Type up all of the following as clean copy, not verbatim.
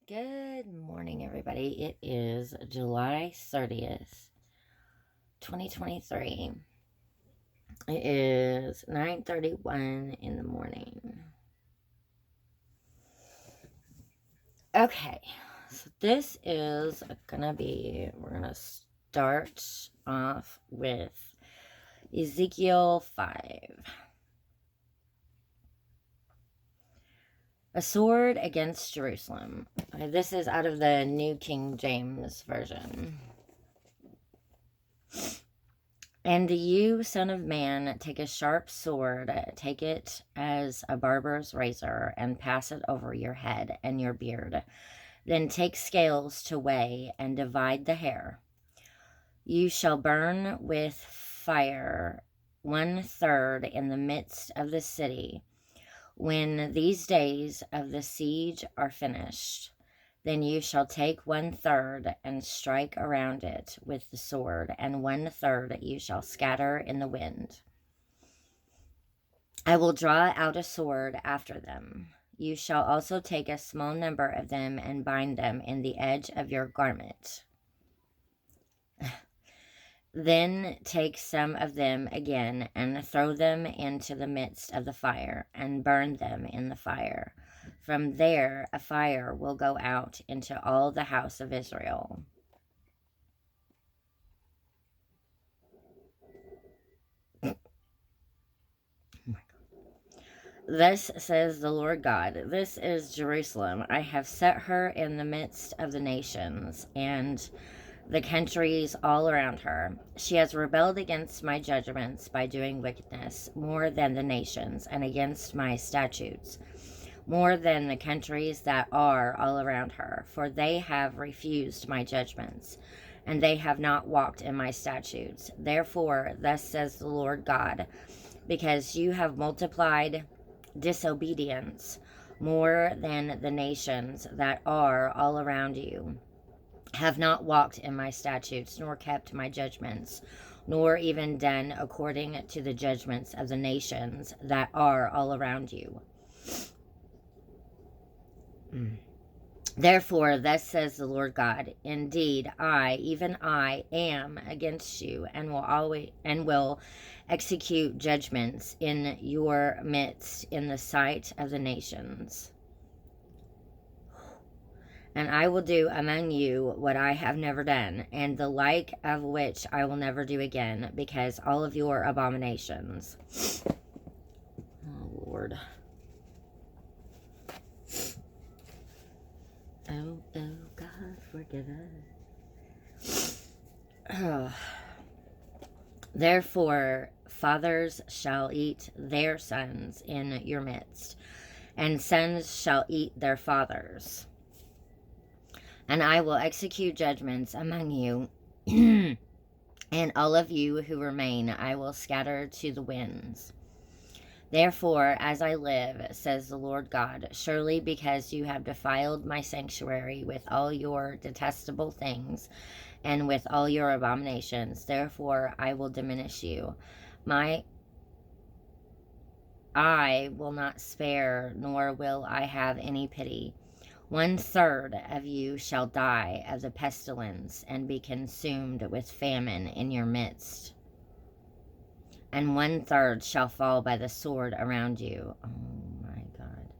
Good morning, everybody. It is July 30th, 2023. It is 9:31 in the morning. Okay, so this is gonna be, we're gonna start off with Ezekiel 5. A sword against Jerusalem. This is out of the New King James Version. And you, son of man, take a sharp sword, take it as a barber's razor, and pass it over your head and your beard. Then take scales to weigh and divide the hair. You shall burn with fire 1/3 in the midst of the city. When these days of the siege are finished, then you shall take 1/3 and strike around it with the sword, and 1/3 you shall scatter in the wind. I will draw out a sword after them. You shall also take a small number of them and bind them in the edge of your garment. Then take some of them again and throw them into the midst of the fire and burn them in the fire. From there a fire will go out into all the house of Israel. Thus says the Lord God, this is Jerusalem. I have set her in the midst of the nations, and the countries all around her. She has rebelled against my judgments by doing wickedness more than the nations, and against my statutes more than the countries that are all around her. For they have refused my judgments, and they have not walked in my statutes. Therefore, thus says the Lord God, because you have multiplied disobedience more than the nations that are all around you, have not walked in my statutes, nor kept my judgments, nor even done according to the judgments of the nations that are all around you. Therefore, thus says the Lord God, indeed, I, even I, am against you, and will execute judgments in your midst in the sight of the nations. And I will do among you what I have never done, and the like of which I will never do again, because all of your abominations. Oh, Lord. Oh, God, forgive us. Oh. Therefore, fathers shall eat their sons in your midst, and sons shall eat their fathers. And I will execute judgments among you, and all of you who remain I will scatter to the winds. Therefore, as I live, says the Lord God, surely because you have defiled my sanctuary with all your detestable things and with all your abominations, therefore I will diminish you. I will not spare, nor will I have any pity. 1/3 of you shall die of the pestilence and be consumed with famine in your midst. And 1/3 shall fall by the sword around you. Oh my God.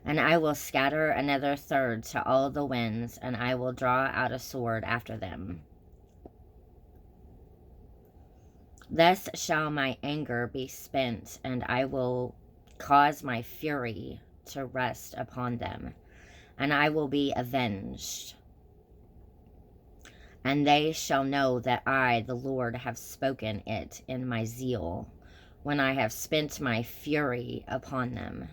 And I will scatter another third to all the winds, and I will draw out a sword after them. Thus shall my anger be spent, and I will cause my fury to rest upon them, and I will be avenged. And they shall know that I, the Lord, have spoken it in my zeal, when I have spent my fury upon them.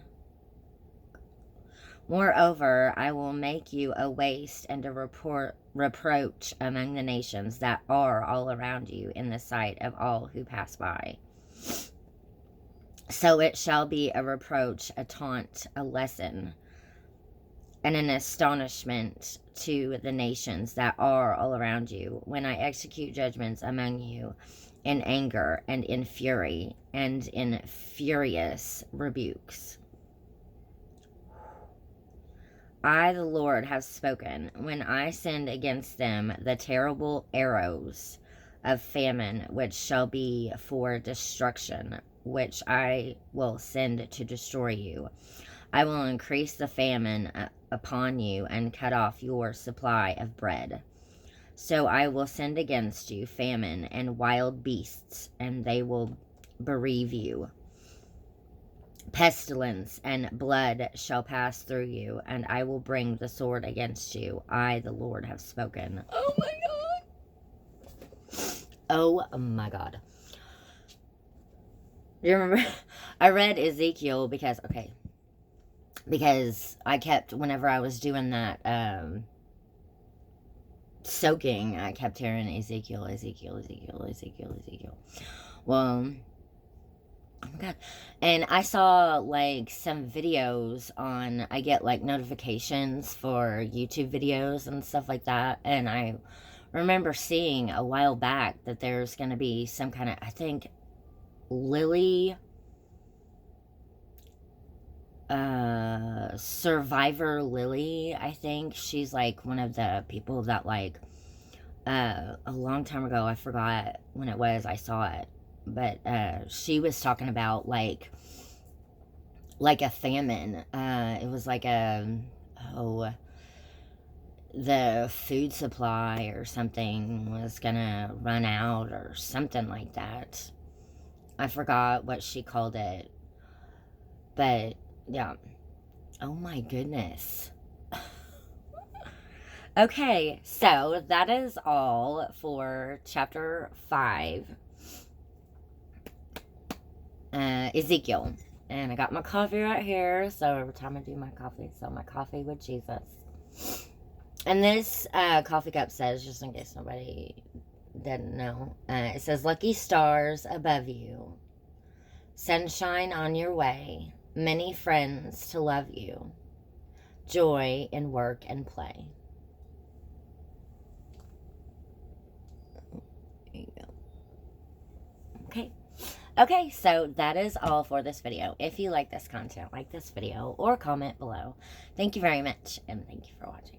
Moreover, I will make you a waste and a reproach among the nations that are all around you in the sight of all who pass by. So it shall be a reproach, a taunt, a lesson, and an astonishment to the nations that are all around you, when I execute judgments among you in anger and in fury and in furious rebukes. I, the Lord, have spoken when I send against them the terrible arrows of famine, which shall be for destruction, which I will send to destroy you. I will increase the famine upon you and cut off your supply of bread. So I will send against you famine and wild beasts, and they will bereave you. Pestilence and blood shall pass through you, and I will bring the sword against you. I, the Lord, have spoken. Oh my God. Oh my God. Do you remember? I read Ezekiel because I kept, whenever I was doing that soaking, I kept hearing Ezekiel. Well, oh my God. And I saw like some videos on, I get like notifications for YouTube videos and stuff like that. And I remember seeing a while back that there's going to be some kind of, I think, Lily, Survivor Lily, I think. She's like one of the people that like, a long time ago, I forgot when it was, I saw it. But she was talking about like a famine. It was like the food supply or something was gonna run out or something like that. I forgot what she called it. But yeah. Oh my goodness. Okay, so that is all for chapter 5. Ezekiel. And I got my coffee right here. So every time I do my coffee, so my coffee with Jesus. And this coffee cup says, just in case nobody didn't know, it says, lucky stars above you, sunshine on your way, many friends to love you, joy in work and play. There you go. Okay, so that is all for this video. If you like this content, like this video, or comment below. Thank you very much, and thank you for watching.